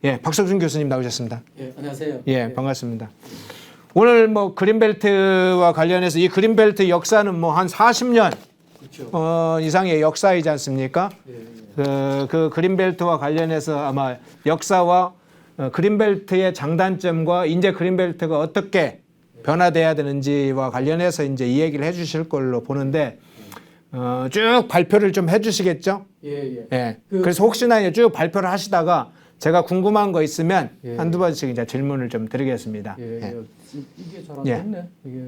예, 박석준 교수님 나오셨습니다. 예, 안녕하세요. 예, 반갑습니다. 오늘 뭐 그린벨트와 관련해서 이 그린벨트 역사는 뭐 한 40년 그렇죠. 이상의 역사이지 않습니까? 그 그린벨트와 관련해서 아마 역사와 그린벨트의 장단점과 이제 그린벨트가 어떻게 변화돼야 되는지와 관련해서 이제 이 얘기를 해주실 걸로 보는데 쭉 발표를 좀 해주시겠죠? 예. 예. 그래서 혹시나 쭉 발표를 하시다가 제가 궁금한 거 있으면 예. 한두 번씩 이제 질문을 좀 드리겠습니다. 예. 이게 잘 안 예. 됐네. 이게.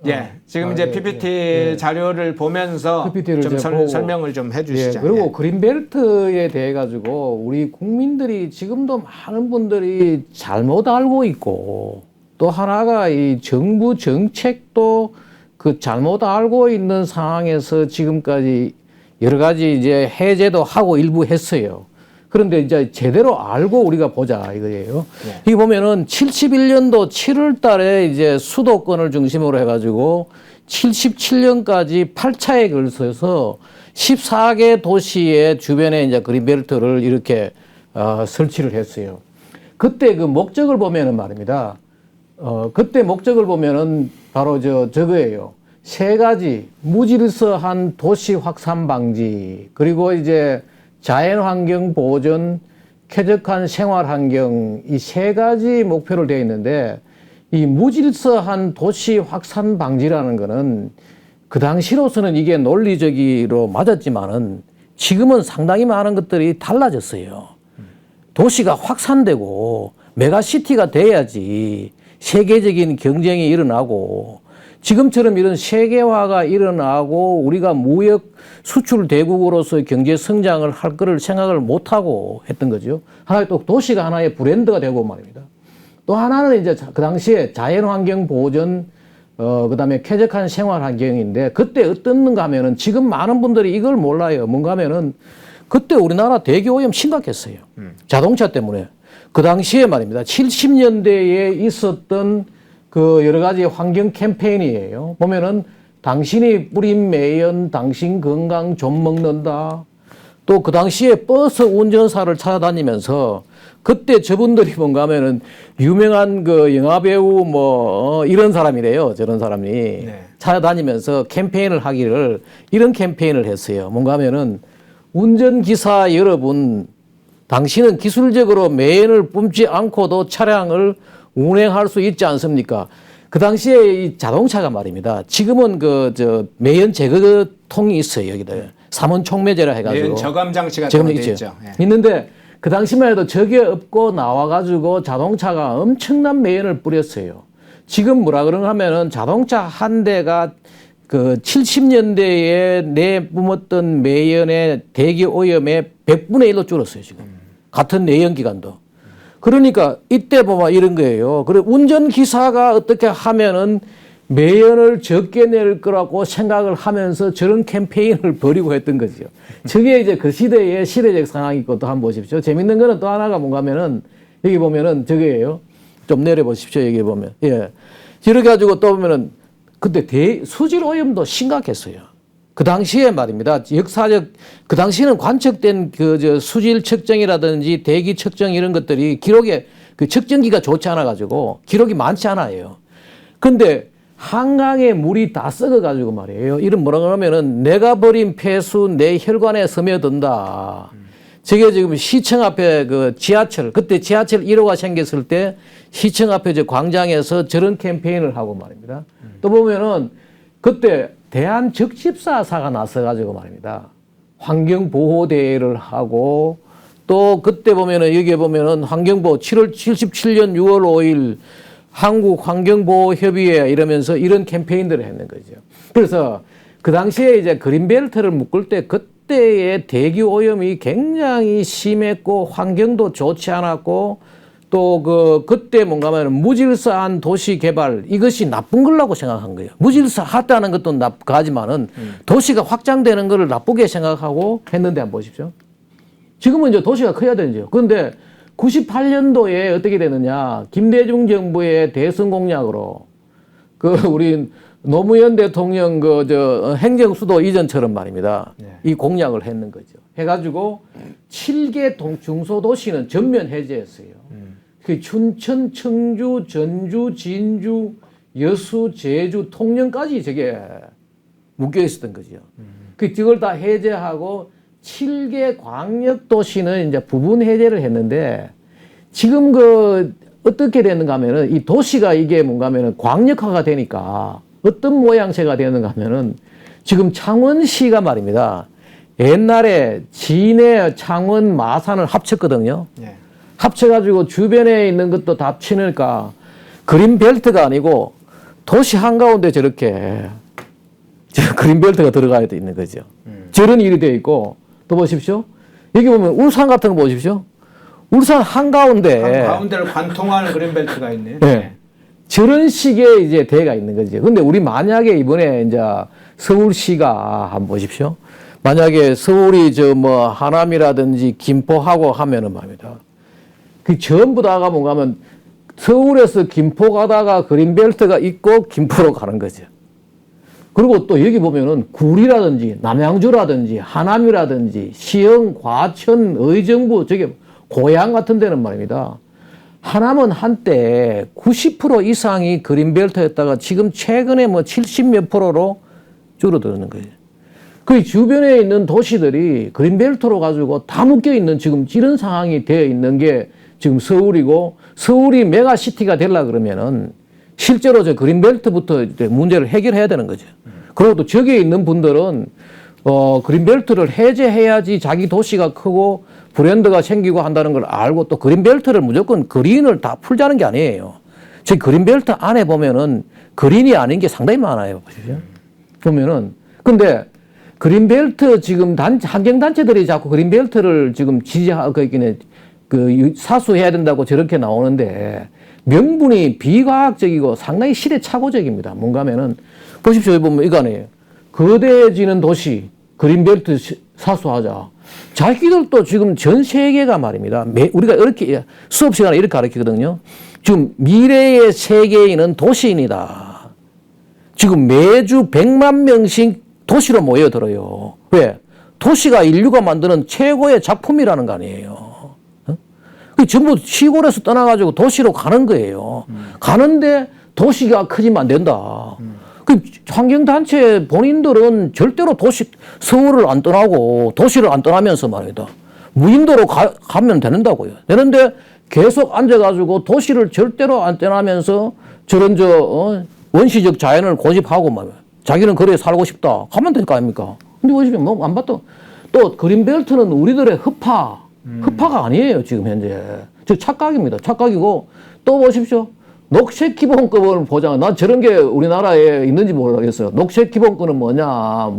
예, 지금 이제 PPT 자료를 보면서 PPT를 좀 보고, 설명을 좀 해주시죠. 예, 그리고 그린벨트에 대해 가지고 우리 국민들이 지금도 많은 분들이 잘못 알고 있고 또 하나가 이 정부 정책도 그 잘못 알고 있는 상황에서 지금까지 여러 가지 이제 해제도 하고 일부 했어요. 그런데 이제 제대로 알고 우리가 보자 이거예요. 네. 여기 보면은 71년도 7월 달에 이제 수도권을 중심으로 해가지고 77년까지 8차에 걸쳐서 14개 도시의 주변에 이제 그린벨트를 이렇게 설치를 했어요. 그때 그 목적을 보면은 말입니다. 그때 목적을 보면은 바로 저거예요. 세 가지 무질서한 도시 확산 방지 그리고 이제 자연환경 보존, 쾌적한 생활환경 이 세 가지 목표를 되어 있는데 이 무질서한 도시 확산 방지라는 거는 그 당시로서는 이게 논리적으로 맞았지만은 지금은 상당히 많은 것들이 달라졌어요. 도시가 확산되고 메가시티가 돼야지 세계적인 경쟁이 일어나고 지금처럼 이런 세계화가 일어나고 우리가 무역 수출 대국으로서 경제 성장을 할 거를 생각을 못하고 했던 거죠. 하나의 또 도시가 하나의 브랜드가 되고 말입니다. 또 하나는 이제 그 당시에 자연환경 보존, 그 다음에 쾌적한 생활환경인데 그때 어떻는가 하면은 지금 많은 분들이 이걸 몰라요. 뭔가 하면은 그때 우리나라 대기오염 심각했어요. 자동차 때문에. 그 당시에 말입니다. 70년대에 있었던 그 여러 가지 환경 캠페인이에요. 보면은 당신이 뿌린 매연, 당신 건강 좀 먹는다. 또 그 당시에 버스 운전사를 찾아다니면서 그때 저분들이 뭔가 하면은 유명한 그 영화배우 뭐 이런 사람이래요. 저런 사람이. 네. 찾아다니면서 캠페인을 하기를 이런 캠페인을 했어요. 뭔가 하면은 운전기사 여러분, 당신은 기술적으로 매연을 뿜지 않고도 차량을 운행할 수 있지 않습니까? 그 당시에 이 자동차가 말입니다. 지금은 매연 제거통이 있어요, 여기다. 삼원 촉매제라 해가지고. 매연 저감 장치가 되어 있죠. 예. 있는데 그 당시만 해도 저게 없고 나와가지고 자동차가 엄청난 매연을 뿌렸어요. 지금 뭐라 그러냐 하면은 자동차 한 대가 그 70년대에 내뿜었던 매연의 대기 오염의 100분의 1로 줄었어요, 지금. 같은 내연 기간도. 그러니까 이때 보면 이런 거예요. 그래 운전기사가 어떻게 하면은 매연을 적게 낼 거라고 생각을 하면서 저런 캠페인을 벌이고 했던 거죠. 저게 이제 그 시대의 시대적 상황이고 또 한번 보십시오. 재밌는 거는 또 하나가 뭔가 하면은 여기 보면은 저게예요. 좀 내려보십시오. 여기 보면. 예. 이렇게 가지고 또 보면은 그때 수질 오염도 심각했어요. 그 당시에 말입니다. 역사적, 그 당시에는 관측된 수질 측정이라든지 대기 측정 이런 것들이 기록에 그 측정기가 좋지 않아가지고 기록이 많지 않아요. 근데 한강에 물이 다 썩어가지고 말이에요. 이런 뭐라 그러면은 내가 버린 폐수 내 혈관에 스며든다. 저게 지금 시청 앞에 그 지하철, 그때 지하철 1호가 생겼을 때 시청 앞에 저 광장에서 저런 캠페인을 하고 말입니다. 또 보면은 그때 대한적십사사가 나서가지고 말입니다. 환경보호대회를 하고 또 그때 보면은 여기에 보면은 환경보호 77년 6월 5일 한국환경보호협의회 이러면서 이런 캠페인들을 했는 거죠. 그래서 그 당시에 이제 그린벨트를 묶을 때 그때의 대기 오염이 굉장히 심했고 환경도 좋지 않았고 또 그때 뭔가 하면 무질서한 도시 개발 이것이 나쁜 거라고 생각한 거예요. 무질서하다는 것도 나쁘지만은 도시가 확장되는 것을 나쁘게 생각하고 했는데 한번 보십시오. 지금은 이제 도시가 커야 되죠. 그런데 98년도에 어떻게 되느냐. 김대중 정부의 대선 공약으로 우리 노무현 대통령 행정 수도 이전처럼 말입니다. 네. 이 공약을 했는 거죠. 해가지고 7개 중소도시는 전면 해제했어요. 그 춘천, 청주, 전주, 진주, 여수, 제주, 통영까지 저게 묶여 있었던 거죠. 그걸 다 해제하고 7개 광역 도시는 이제 부분 해제를 했는데 지금 어떻게 되는가 하면은 이 도시가 이게 뭔가 하면은 광역화가 되니까 어떤 모양새가 되는가 하면은 지금 창원시가 말입니다. 옛날에 진해, 창원, 마산을 합쳤거든요. 네. 합쳐가지고 주변에 있는 것도 다 치니까 그린벨트가 아니고 도시 한가운데 저렇게 그린벨트가 들어가야 있는 거죠. 저런 일이 되어 있고 또 보십시오. 여기 보면 울산 같은 거 보십시오. 울산 한가운데 가운데를 관통하는 그린벨트가 있네. 네. 저런 식의 이제 대가 있는 거죠. 근데 우리 만약에 이번에 이제 서울시가 한번 보십시오. 만약에 서울이 하남이라든지 김포하고 하면은 말입니다. 그 전부 다가 뭔가 하면 서울에서 김포 가다가 그린벨트가 있고 김포로 가는 거죠. 그리고 또 여기 보면은 구리라든지 남양주라든지 하남이라든지 시흥, 과천, 의정부 저게 고향 같은 데는 말입니다. 하남은 한때 90% 이상이 그린벨트였다가 지금 최근에 70몇 프로로 줄어드는 거예요. 그 주변에 있는 도시들이 그린벨트로 가지고 다 묶여 있는 지금 이런 상황이 되어 있는 게 지금 서울이고, 서울이 메가시티가 되려 그러면은 실제로 저 그린벨트부터 문제를 해결해야 되는 거죠. 그리고 또 저기에 있는 분들은 그린벨트를 해제해야지 자기 도시가 크고 브랜드가 생기고 한다는 걸 알고 또 그린벨트를 무조건 그린을 다 풀자는 게 아니에요. 저 그린벨트 안에 보면은 그린이 아닌 게 상당히 많아요. 보시죠. 보면은 근데 그린벨트 지금 환경단체들이 자꾸 그린벨트를 지금 지지하고 있긴 사수해야 된다고 저렇게 나오는데 명분이 비과학적이고 상당히 시대착오적입니다. 뭔가 하면은 보십시오. 보면 이거 아니에요. 거대해지는 도시 그린벨트 사수하자. 자기들도 지금 전 세계가 말입니다. 우리가 이렇게 수업 시간에 이렇게 가르치거든요. 지금 미래의 세계인은 도시인이다. 지금 매주 100만 명씩 도시로 모여들어요. 왜? 도시가 인류가 만드는 최고의 작품이라는 거 아니에요. 전부 시골에서 떠나가지고 도시로 가는 거예요. 가는데 도시가 크지만 안 된다. 환경단체 본인들은 절대로 서울을 안 떠나고 도시를 안 떠나면서 말이다. 무인도로 가면 되는다고요. 되는데 계속 앉아가지고 도시를 절대로 안 떠나면서 저런 원시적 자연을 고집하고 말이야. 자기는 그래 살고 싶다. 가면 될 거 아닙니까? 근데 보시면 안 봤다. 또 그린벨트는 우리들의 흡파가 아니에요. 지금 현재. 저 착각입니다. 착각이고 또 보십시오. 녹색 기본권을 보장. 난 저런 게 우리나라에 있는지 모르겠어요. 녹색 기본권은 뭐냐.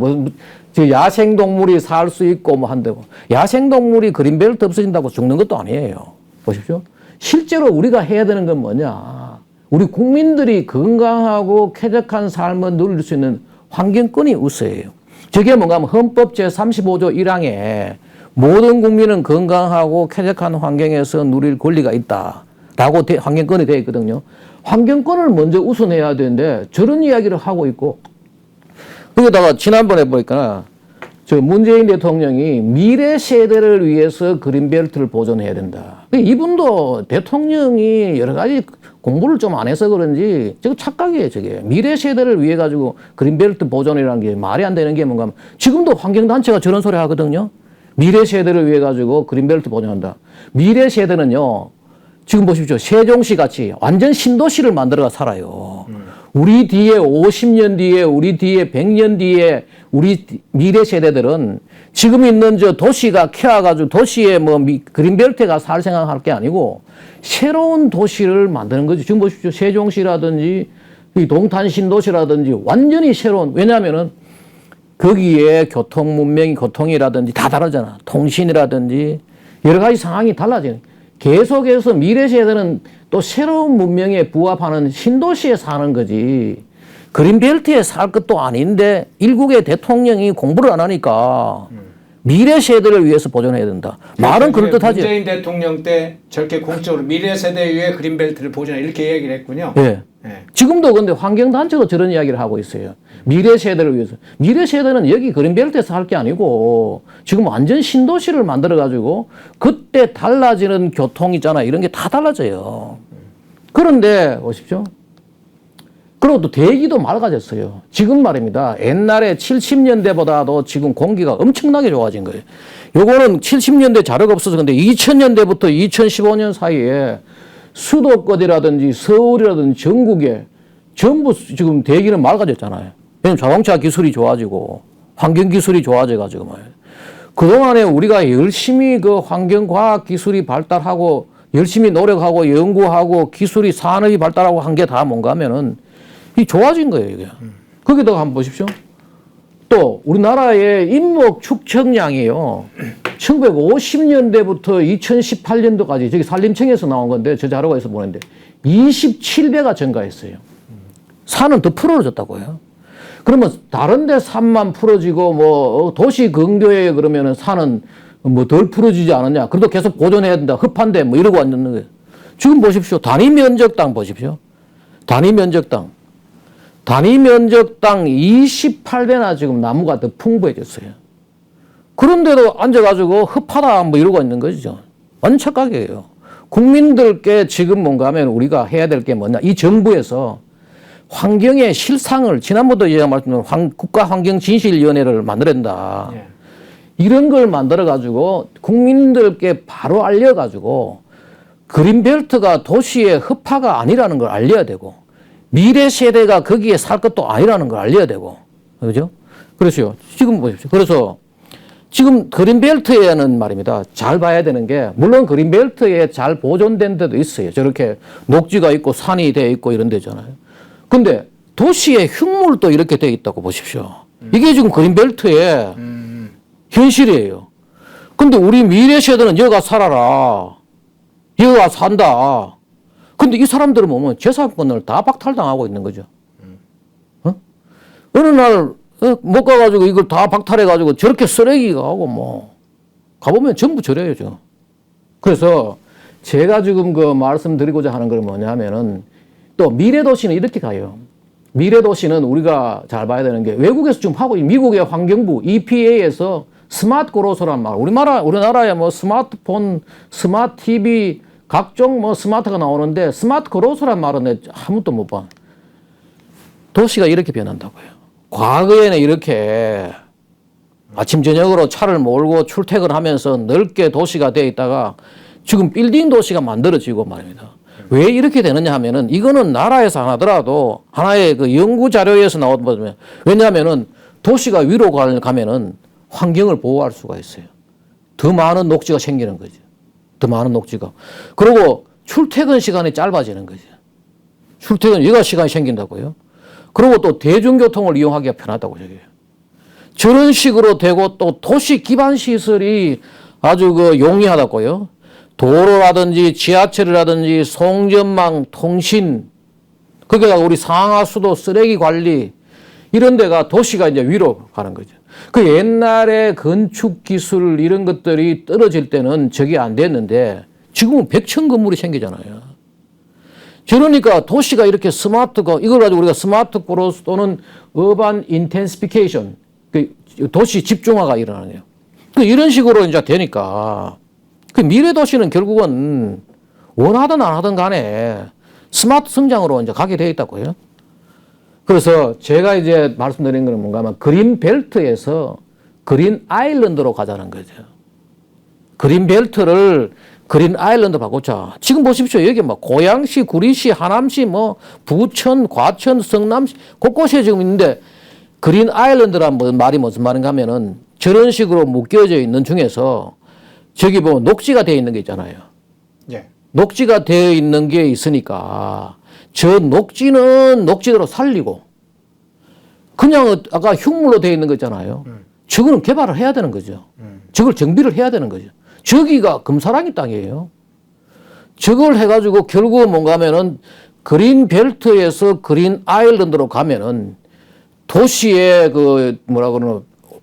야생동물이 살 수 있고 한다고. 야생동물이 그린벨트 없어진다고 죽는 것도 아니에요. 보십시오. 실제로 우리가 해야 되는 건 뭐냐. 우리 국민들이 건강하고 쾌적한 삶을 누릴 수 있는 환경권이 우세해요. 저게 뭔가 하면 헌법 제35조 1항에 모든 국민은 건강하고 쾌적한 환경에서 누릴 권리가 있다라고 환경권이 되어 있거든요. 환경권을 먼저 우선해야 되는데 저런 이야기를 하고 있고 거기다가 지난번에 보니까 문재인 대통령이 미래 세대를 위해서 그린벨트를 보존해야 된다. 이분도 대통령이 여러 가지 공부를 좀 안 해서 그런지 저거 착각이에요. 저게 미래 세대를 위해 가지고 그린벨트 보존이라는 게 말이 안 되는 게 뭔가 하면 지금도 환경단체가 저런 소리 하거든요. 미래 세대를 위해 가지고 그린벨트 보존한다. 미래 세대는요. 지금 보십시오. 세종시 같이 완전 신도시를 만들어가 살아요. 우리 뒤에 50년 뒤에 우리 뒤에 100년 뒤에 우리 미래 세대들은 지금 있는 도시가 키워가지고 도시에 그린벨트가 살 생각할 게 아니고 새로운 도시를 만드는 거죠. 지금 보십시오. 세종시라든지 동탄 신도시라든지 완전히 새로운, 왜냐하면은 거기에 교통이라든지 다 다르잖아. 통신이라든지 여러 가지 상황이 달라져요. 계속해서 미래 세대는 또 새로운 문명에 부합하는 신도시에 사는 거지. 그린벨트에 살 것도 아닌데 일국의 대통령이 공부를 안 하니까 미래 세대를 위해서 보존해야 된다. 말은 그럴듯하죠. 문재인 대통령 때 저렇게 공적으로 미래 세대에 위해 그린벨트를 보존해 이렇게 얘기를 했군요. 예. 지금도 근데 환경단체도 저런 이야기를 하고 있어요. 미래 세대를 위해서. 미래 세대는 여기 그린벨트에서 할 게 아니고 지금 완전 신도시를 만들어가지고 그때 달라지는 교통 있잖아. 이런 게 다 달라져요. 그런데 보십시오. 그리고 또 대기도 맑아졌어요. 지금 말입니다. 옛날에 70년대보다도 지금 공기가 엄청나게 좋아진 거예요. 요거는 70년대 자료가 없어서 근데 2000년대부터 2015년 사이에 수도권이라든지 서울이라든지 전국에 전부 지금 대기는 맑아졌잖아요. 왜냐면 자동차 기술이 좋아지고 환경 기술이 좋아져가지고 말이에요. 그동안에 우리가 열심히 그 환경과학 기술이 발달하고 열심히 노력하고 연구하고 기술이 산업이 발달하고 한 게 다 뭔가 하면은 이 좋아진 거예요, 이게. 거기다가 한번 보십시오. 또 우리나라의 인목 축적량이요. 1950년대부터 2018년도까지 저기 산림청에서 나온 건데 저 자료가 있어 보는데 27배가 증가했어요. 산은 더 풀어졌다고요. 그러면 다른 데 산만 풀어지고 뭐 도시 근교에 그러면은 산은 뭐 덜 풀어지지 않았냐. 그래도 계속 보존해야 된다. 흡한데 뭐 이러고 왔는 거예요. 지금 보십시오. 단위 면적당 보십시오. 단위 면적당 28배나 지금 나무가 더 풍부해졌어요. 그런데도 앉아가지고 흡하다 뭐 이러고 있는 거죠. 완전 착각이에요. 국민들께 지금 뭔가 하면 우리가 해야 될 게 뭐냐. 이 정부에서 환경의 실상을 지난번도 제가 말씀드린 국가환경진실위원회를 만들어야 된다. 이런 걸 만들어가지고 국민들께 바로 알려가지고 그린벨트가 도시의 흡하가 아니라는 걸 알려야 되고 미래 세대가 거기에 살 것도 아니라는 걸 알려야 되고. 그죠? 그렇죠. 지금 보십시오. 그래서 지금 그린벨트에는 말입니다. 잘 봐야 되는 게 물론 그린벨트에 잘 보존된 데도 있어요. 저렇게 녹지가 있고 산이 돼 있고 이런 데잖아요. 근데 도시에 흉물도 이렇게 돼 있다고 보십시오. 이게 지금 그린벨트의 현실이에요. 근데 우리 미래 세대는 여가 살아라. 여가 산다. 근데 이 사람들은 뭐면 재산권을 다 박탈당하고 있는 거죠. 어느 날 못 가가지고 이걸 다 박탈해가지고 저렇게 쓰레기가 하고 뭐 가보면 전부 저래요. 그래서 제가 지금 그 말씀드리고자 하는 건 뭐냐면은 또 미래도시는 이렇게 가요. 미래도시는 우리가 잘 봐야 되는 게 외국에서 지금 하고 미국의 환경부 EPA에서 스마트 그로스란 말 우리나라에 뭐 스마트폰, 스마트 TV 각종 뭐 스마트가 나오는데 스마트 그로스란 말은 아무도 못 봐. 도시가 이렇게 변한다고요. 과거에는 이렇게 아침 저녁으로 차를 몰고 출퇴근하면서 넓게 도시가 되어 있다가 지금 빌딩 도시가 만들어지고 말입니다. 왜 이렇게 되느냐 하면은 이거는 나라에서 안 하더라도 하나의 그 연구 자료에서 나오거든요. 왜냐하면은 도시가 위로 가면은 환경을 보호할 수가 있어요. 더 많은 녹지가 생기는 거죠. 더 많은 녹지가. 그리고 출퇴근 시간이 짧아지는 거죠. 출퇴근 여가 시간이 생긴다고요. 그리고 또 대중교통을 이용하기가 편하다고 저게요. 저런 식으로 되고 또 도시 기반 시설이 아주 그 용이하다고요. 도로라든지 지하철이라든지 송전망, 통신, 그게 우리 상하수도 쓰레기 관리 이런 데가 도시가 이제 위로 가는 거죠. 그 옛날에 건축 기술 이런 것들이 떨어질 때는 저게 안 됐는데 지금은 100층 건물이 생기잖아요. 그러니까 도시가 이렇게 스마트가 이걸 가지고 우리가 스마트 그로스 또는 어반 인텐시피케이션 도시 집중화가 일어나네요. 이런 식으로 이제 되니까 그 미래 도시는 결국은 원하든 안 하든 간에 스마트 성장으로 이제 가게 되어 있다고요. 그래서 제가 이제 말씀드린 거는 뭔가 하면 그린 벨트에서 그린 아일랜드로 가자는 거죠. 그린 벨트를 그린 아일랜드 바꾸자. 지금 보십시오. 여기 뭐 고양시, 구리시, 하남시, 뭐 부천, 과천, 성남시 곳곳에 지금 있는데 그린 아일랜드란 말이 무슨 말인가 하면은 저런 식으로 묶여져 있는 중에서 저기 뭐 녹지가 되어 있는 게 있잖아요. 예. 녹지가 되어 있는 게 있으니까 저 녹지는 녹지대로 살리고 그냥 아까 흉물로 되어 있는 거 있잖아요. 저거는 개발을 해야 되는 거죠. 저걸 정비를 해야 되는 거죠. 저기가 금사랑이 땅이에요. 저걸 해가지고 결국 뭔가 하면은 그린 벨트에서 그린 아일랜드로 가면은 도시의 그 뭐라 그러나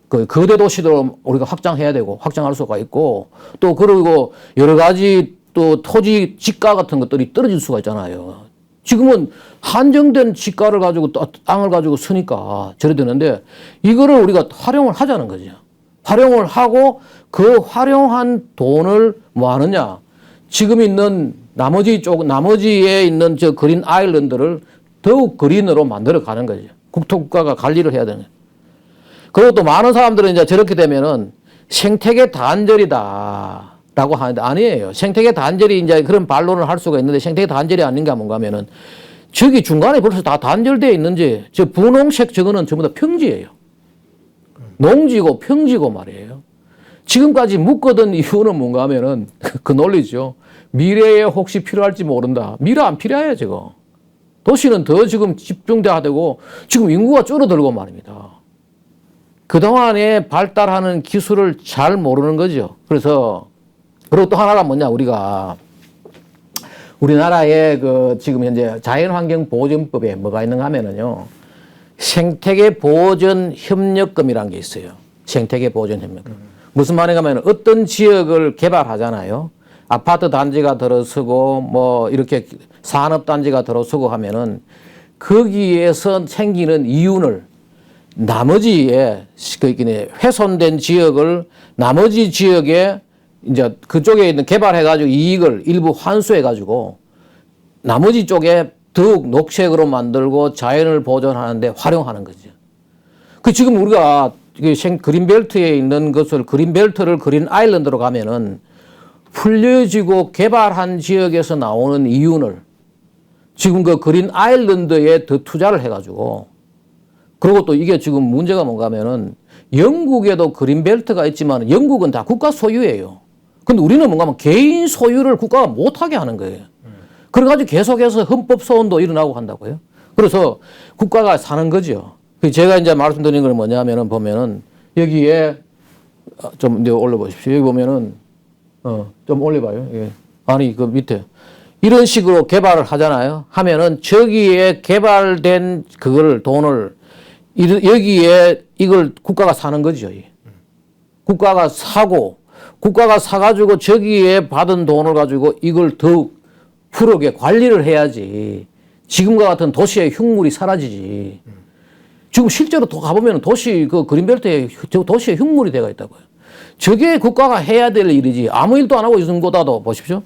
그 거대 도시도 우리가 확장해야 되고 확장할 수가 있고 또 그리고 여러 가지 또 토지 지가 같은 것들이 떨어질 수가 있잖아요. 지금은 한정된 지가를 가지고 땅을 가지고 쓰니까 저래 되는데 이거를 우리가 활용을 하자는 거죠. 활용을 하고 그 활용한 돈을 뭐 하느냐. 지금 있는 나머지에 있는 저 그린 아일랜드를 더욱 그린으로 만들어 가는 거죠. 국토국가가 관리를 해야 되는 거예요. 그리고 또 많은 사람들은 이제 저렇게 되면은 생태계 단절이다. 라고 하는데 아니에요. 생태계 단절이 이제 그런 반론을 할 수가 있는데 생태계 단절이 아닌가 뭔가 하면은 저기 중간에 벌써 다 단절되어 있는지 저 분홍색 저거는 전부 다 평지예요. 농지고 평지고 말이에요. 지금까지 묶었던 이유는 뭔가 하면은 그 논리죠. 미래에 혹시 필요할지 모른다. 미래 안 필요해요, 저거. 도시는 더 지금 집중돼야 되고 지금 인구가 줄어들고 말입니다. 그동안에 발달하는 기술을 잘 모르는 거죠. 그리고 또 하나가 뭐냐, 우리나라의 그 지금 현재 자연환경보전법에 뭐가 있는가 하면은요, 생태계보전협력금이라는 게 있어요. 생태계보전협력금. 무슨 말인가 하면 어떤 지역을 개발하잖아요. 아파트 단지가 들어서고 뭐 이렇게 산업단지가 들어서고 하면은 거기에서 생기는 이윤을 나머지에 훼손된 지역을 나머지 지역에 이제 그쪽에 있는 개발해가지고 이익을 일부 환수해가지고 나머지 쪽에 더욱 녹색으로 만들고 자연을 보존하는데 활용하는 거죠. 그 지금 우리가 그린벨트에 있는 것을 그린벨트를 그린 아일랜드로 가면은 풀려지고 개발한 지역에서 나오는 이윤을 지금 그 그린 아일랜드에 더 투자를 해가지고 그리고 또 이게 지금 문제가 뭔가 하면은 영국에도 그린벨트가 있지만 영국은 다 국가 소유예요. 근데 우리는 뭔가 하면 개인 소유를 국가가 못하게 하는 거예요. 그래가지고 계속해서 헌법 소원도 일어나고 한다고요. 그래서 국가가 사는 거죠. 제가 이제 말씀드린 건 뭐냐면은 보면은 여기에 좀 올려보십시오. 여기 보면은 좀 올려봐요. 예. 아니 그 밑에 이런 식으로 개발을 하잖아요. 하면은 저기에 개발된 그걸 돈을 여기에 이걸 국가가 사는 거죠. 국가가 사가지고 저기에 받은 돈을 가지고 이걸 더욱 푸르게 관리를 해야지. 지금과 같은 도시의 흉물이 사라지지. 지금 실제로 또 가보면 도시, 그 그린벨트에 도시의 흉물이 되어 있다고요. 저게 국가가 해야 될 일이지. 아무 일도 안 하고 있는 거다도 보십시오.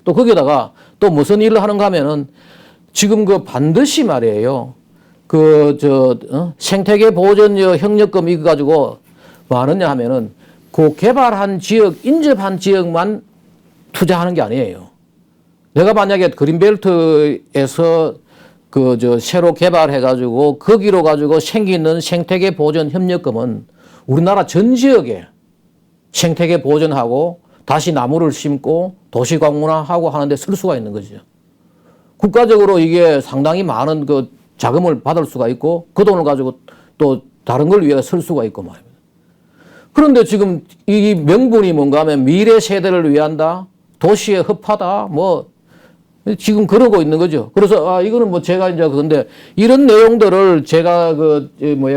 또 거기다가 또 무슨 일을 하는가 하면은 지금 그 반드시 말이에요. 생태계 보전 협력금 이거 가지고 뭐 하느냐 하면은 그 개발한 지역, 인접한 지역만 투자하는 게 아니에요. 내가 만약에 그린벨트에서 새로 개발해가지고 거기로 가지고 생기는 생태계 보전 협력금은 우리나라 전 지역에 생태계 보전하고 다시 나무를 심고 도시 광문화하고 하는데 쓸 수가 있는 거죠. 국가적으로 이게 상당히 많은 그 자금을 받을 수가 있고 그 돈을 가지고 또 다른 걸 위해 쓸 수가 있고 말입니다. 그런데 지금 이 명분이 뭔가 하면 미래 세대를 위한다, 도시의 흡하다, 뭐 지금 그러고 있는 거죠. 그래서 이거는 뭐 제가 이제 근데 이런 내용들을 제가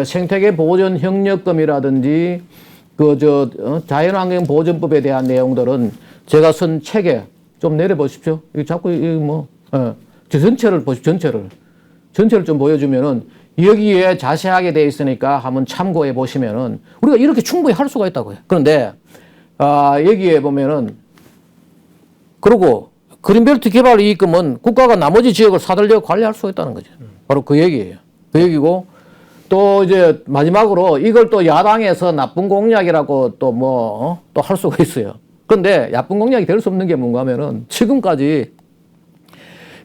생태계 보전 협력금이라든지 자연환경 보전법에 대한 내용들은 제가 쓴 책에 좀 내려보십시오. 이거 자꾸 전체를 보십시오. 전체를 좀 보여주면은 여기에 자세하게 되어 있으니까 한번 참고해 보시면은 우리가 이렇게 충분히 할 수가 있다고요. 그런데 여기에 보면은 그리고 그린벨트 개발 이익금은 국가가 나머지 지역을 사들려 관리할 수가 있다는 거죠. 바로 그 얘기예요. 그 얘기고 또 이제 마지막으로 이걸 또 야당에서 나쁜 공약이라고 또 또 할 수가 있어요. 그런데 나쁜 공약이 될 수 없는 게 뭔가 하면은 지금까지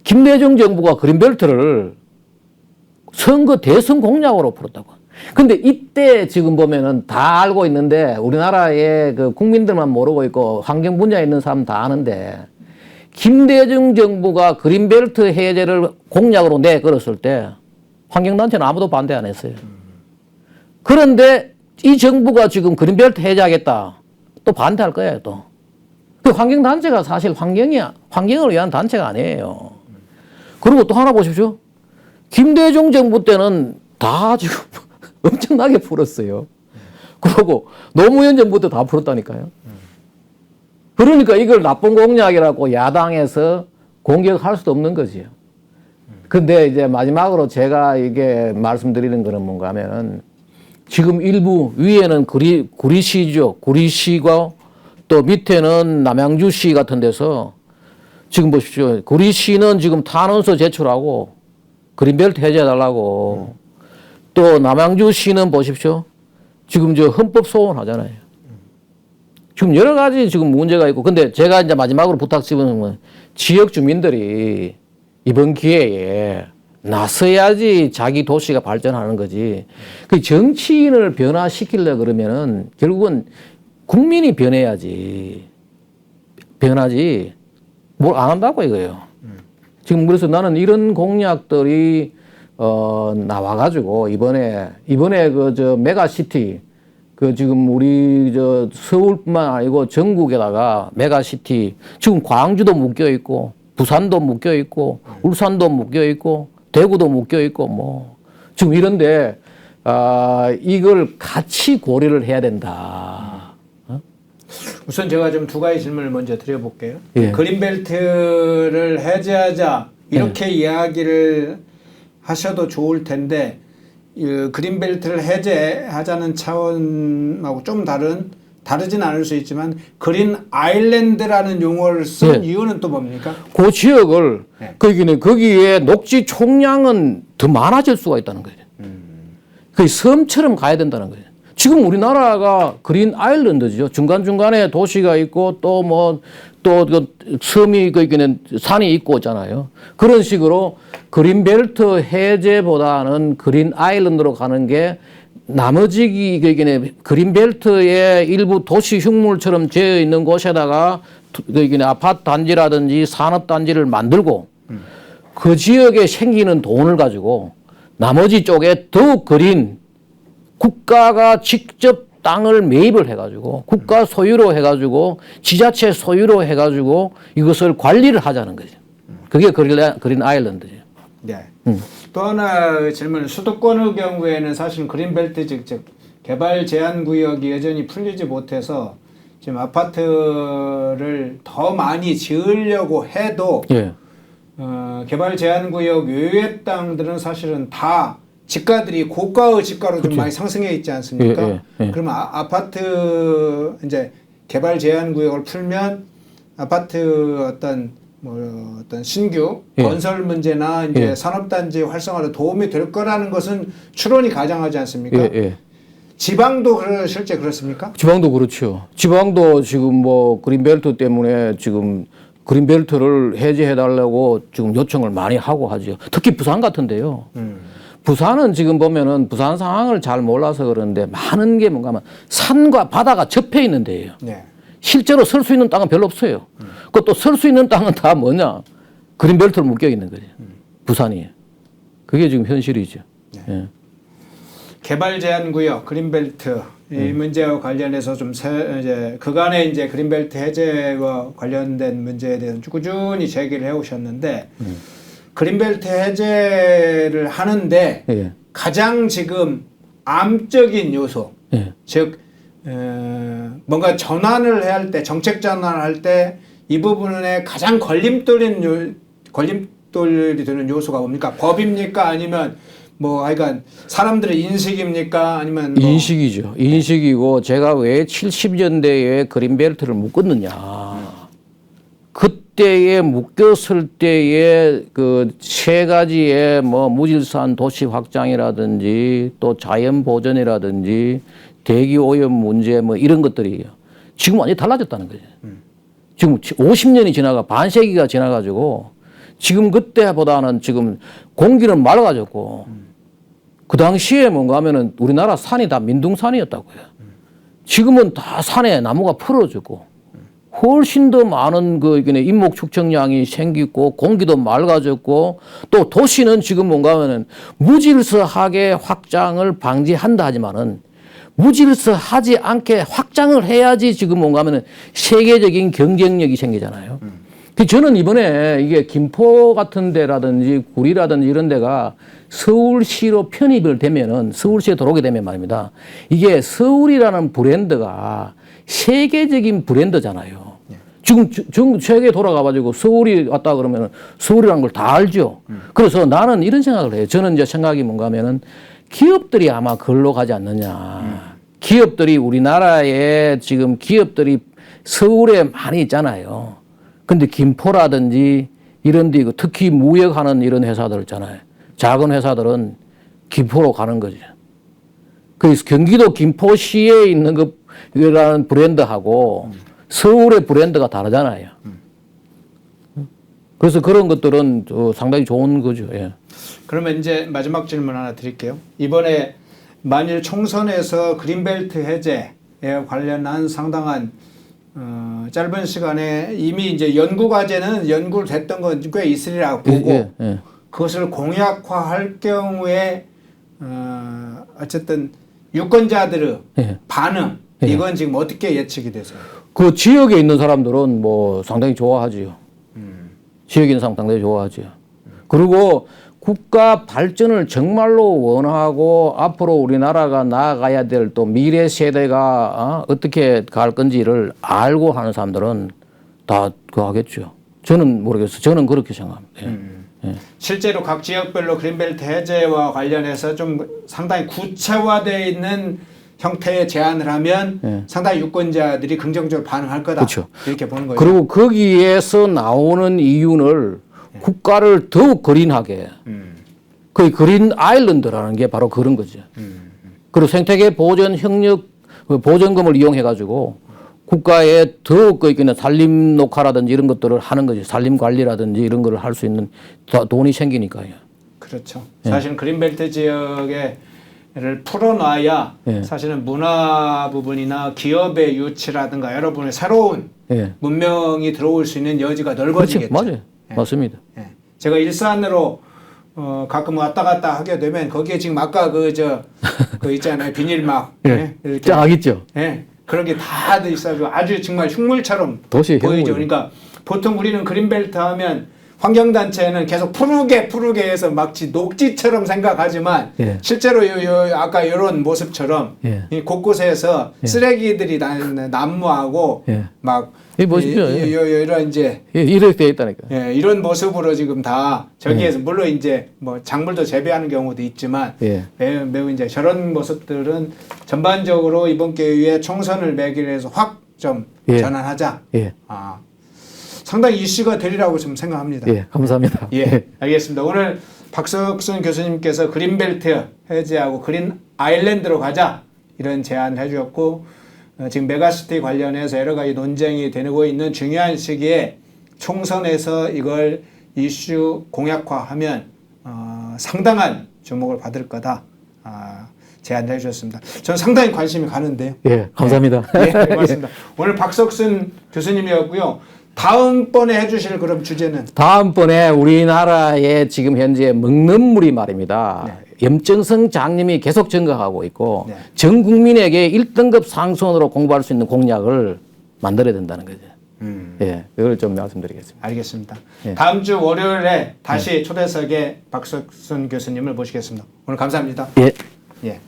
김대중 정부가 그린벨트를 대선 공약으로 풀었다고. 근데 이때 지금 보면은 다 알고 있는데 우리나라의 그 국민들만 모르고 있고 환경 분야에 있는 사람 다 아는데 김대중 정부가 그린벨트 해제를 공약으로 내걸었을 때 환경단체는 아무도 반대 안 했어요. 그런데 이 정부가 지금 그린벨트 해제하겠다. 또 반대할 거예요, 또. 그 환경단체가 사실 환경을 위한 단체가 아니에요. 그리고 또 하나 보십시오. 김대중 정부 때는 다 지금 엄청나게 풀었어요. 그리고 노무현 정부 때 다 풀었다니까요. 그러니까 이걸 나쁜 공약이라고 야당에서 공격할 수도 없는 거지요. 근데 이제 마지막으로 제가 이게 말씀드리는 거는 뭔가 하면은 지금 일부 위에는 구리시죠. 구리시가 또 밑에는 남양주시 같은 데서 지금 보십시오. 구리시는 지금 탄원서 제출하고 그린벨트 해제해달라고 또 남양주시는 보십시오. 지금 저 헌법 소원하잖아요. 지금 여러 가지 지금 문제가 있고 근데 제가 이제 마지막으로 부탁드리는 건 지역 주민들이 이번 기회에 나서야지 자기 도시가 발전하는 거지. 그 정치인을 변화시키려 그러면은 결국은 국민이 변해야지. 변하지. 뭘 안 한다고 이거예요. 지금 그래서 나는 이런 공약들이 나와가지고 이번에 그 저 메가시티 그 지금 우리 저 서울뿐만 아니고 전국에다가 메가시티 지금 광주도 묶여 있고 부산도 묶여 있고 울산도 묶여 있고 대구도 묶여 있고 뭐 지금 이런데 이걸 같이 고려를 해야 된다. 우선 제가 좀 두 가지 질문을 먼저 드려볼게요. 예. 그린벨트를 해제하자 이렇게 이야기를 하셔도 좋을 텐데 그린벨트를 해제하자는 차원하고 좀 다르진 않을 수 있지만 그린 아일랜드라는 용어를 쓴 이유는 또 뭡니까? 그 지역을 거기에 녹지 총량은 더 많아질 수가 있다는 거죠. 그 섬처럼 가야 된다는 거죠. 지금 우리나라가 그린 아일랜드죠. 중간중간에 도시가 있고 또 그 섬이 거기는 산이 있고 있잖아요. 그런 식으로 그린벨트 해제보다는 그린 아일랜드로 가는 게 나머지 그린벨트의 일부 도시 흉물처럼 재어 있는 곳에다가 아파트 단지라든지 산업 단지를 만들고 그 지역에 생기는 돈을 가지고 나머지 쪽에 더욱 그린 국가가 직접 땅을 매입을 해가지고 국가 소유로 해가지고 지자체 소유로 해가지고 이것을 관리를 하자는 거죠. 그게 그린 아일랜드죠. 네. 또 하나 질문. 수도권의 경우에는 사실 그린벨트 즉 개발 제한 구역이 여전히 풀리지 못해서 지금 아파트를 더 많이 지으려고 해도 예. 개발 제한 구역 외의 땅들은 사실은 다 지가들이 고가의 지가로 좀 많이 상승해 있지 않습니까? 그러면 아파트 이제 개발 제한 구역을 풀면 아파트 어떤 신규 건설 문제나 이제 산업단지 활성화로 도움이 될 거라는 것은 추론이 가장하지 않습니까? 지방도 실제 그렇습니까? 지방도 그렇죠. 지방도 지금 뭐 그린벨트 때문에 지금 그린벨트를 해제해달라고 지금 요청을 많이 하고 하죠. 특히 부산 같은데요. 부산은 지금 보면은 부산 상황을 잘 몰라서 그러는데 많은 게 뭔가 하면 산과 바다가 접해 있는 데예요. 네. 실제로 설 수 있는 땅은 별로 없어요. 그것도 설 수 있는 땅은 다 뭐냐? 그린벨트로 묶여 있는 거죠. 부산이. 그게 지금 현실이죠. 네. 예. 개발 제한 구역 그린벨트 이 문제와 관련해서 좀 이제 그간의 이제 그린벨트 해제와 관련된 문제에 대해서 꾸준히 제기를 해 오셨는데 그린벨트 해제를 하는데 가장 지금 암적인 요소 즉 뭔가 전환을 해야 할 때 정책 전환을 할 때 이 부분에 가장 걸림돌이 되는 요소가 뭡니까? 법입니까? 아니면 뭐 하여간 사람들의 인식입니까? 아니면 뭐 인식이죠. 인식이고 제가 왜 70년대에 그린벨트를 묶었느냐. 그때에 묶였을 때에 그 세 가지의 뭐 무질서한 도시 확장이라든지 또 자연 보전이라든지 대기 오염 문제 뭐 이런 것들이 지금 완전히 달라졌다는 거죠. 지금 50년이 지나가 반세기가 지나가지고 지금 그때보다는 지금 공기는 맑아졌고 그 당시에 뭔가 하면은 우리나라 산이 다 민둥산이었다고요. 지금은 다 산에 나무가 풀어지고 훨씬 더 많은 그 인목 축적량이 생기고 공기도 맑아졌고 또 도시는 지금 뭔가 하면은 무질서하게 확장을 방지한다 하지만은 무질서하지 않게 확장을 해야지 지금 뭔가 하면은 세계적인 경쟁력이 생기잖아요. 저는 이번에 이게 김포 같은 데라든지 구리라든지 이런 데가 서울시로 편입을 되면은 서울시에 들어오게 되면 말입니다. 이게 서울이라는 브랜드가 세계적인 브랜드잖아요. 지금 세계 돌아가가지고 서울이 왔다 그러면 서울이라는 걸 다 알죠. 그래서 나는 이런 생각을 해요. 저는 이제 생각이 뭔가 하면은 기업들이 아마 걸로 가지 않느냐. 기업들이 우리나라에 지금 기업들이 서울에 많이 있잖아요. 근데 김포라든지 이런 데 특히 무역하는 이런 회사들 있잖아요. 작은 회사들은 김포로 가는 거죠. 그래서 경기도 김포시에 있는 그라는 브랜드하고 서울의 브랜드가 다르잖아요. 그래서 그런 것들은 상당히 좋은 거죠. 예. 그러면 이제 마지막 질문 하나 드릴게요. 이번에 만일 총선에서 그린벨트 해제에 관련한 상당한 짧은 시간에 이미 이제 연구 과제는 연구를 됐던 건 꽤 있으리라고 보고 그것을 공약화할 경우에 어쨌든 유권자들의 반응 이건 지금 어떻게 예측이 되세요? 그 지역에 있는 사람들은 뭐 상당히 좋아하지요. 지역에 있는 사람 상당히 좋아하지요. 그리고 국가 발전을 정말로 원하고 앞으로 우리나라가 나아가야 될 또 미래 세대가 어떻게 갈 건지를 알고 하는 사람들은 다 그거 하겠죠. 저는 모르겠어요. 저는 그렇게 생각합니다. 예. 실제로 각 지역별로 그린벨트 해제와 관련해서 좀 상당히 구체화되어 있는 형태의 제안을 하면 상당히 유권자들이 긍정적으로 반응할 거다. 그렇죠. 이렇게 보는 거예요. 그리고 거기에서 나오는 이윤을 국가를 더욱 그린하게 그 그린 아일랜드라는 게 바로 그런 거죠. 그리고 생태계 보전 협력 보전금을 이용해 가지고 국가에 더욱 그 있는 산림 녹화라든지 이런 것들을 하는 거죠. 산림 관리라든지 이런 거를 할 수 있는 돈이 생기니까요. 그렇죠. 사실은 그린벨트 지역에를 풀어놔야 사실은 문화 부분이나 기업의 유치라든가 여러분의 새로운 문명이 들어올 수 있는 여지가 넓어지겠죠. 그렇죠. 맞아요. 맞습니다. 제가 일산으로 가끔 왔다 갔다 하게 되면 거기에 지금 아까 그 있잖아요. 비닐막. 쫙 있죠. 그런 게 다 돼 있어가지고 아주 정말 흉물처럼 도시 보이죠. 그러니까 보통 우리는 그린벨트 하면 환경단체는 계속 푸르게 해서 마치 녹지처럼 생각하지만 실제로 아까 이런 모습처럼 이 곳곳에서 쓰레기들이 난무하고 막 이 보십시오. 이런 이제 이렇게 되어 있다니까. 이런 모습으로 지금 다 저기에서 물론 이제 뭐 작물도 재배하는 경우도 있지만 매우 이제 저런 모습들은 전반적으로 이번 기회에 총선을 매기로 해서 확 좀 전환하자. 상당히 이슈가 되리라고 좀 생각합니다. 감사합니다. 알겠습니다. 오늘 박석순 교수님께서 그린벨트 해제하고 그린 아일랜드로 가자 이런 제안을 해주셨고 지금 메가시티 관련해서 여러 가지 논쟁이 되고 있는 중요한 시기에 총선에서 이걸 이슈 공약화하면 상당한 주목을 받을 거다. 제안을 해주셨습니다. 저는 상당히 관심이 가는데요. 감사합니다. 고맙습니다. 오늘 박석순 교수님이었고요. 다음번에 해주실 그럼 주제는? 다음번에 우리나라에 지금 현재 먹는 물이 말입니다. 염증성 장염이 계속 증가하고 있고 전 국민에게 1등급 상선으로 공부할 수 있는 공약을 만들어야 된다는 거죠. 그걸 좀 말씀드리겠습니다. 알겠습니다. 다음 주 월요일에 다시 초대석에 박석순 교수님을 모시겠습니다. 오늘 감사합니다. 예.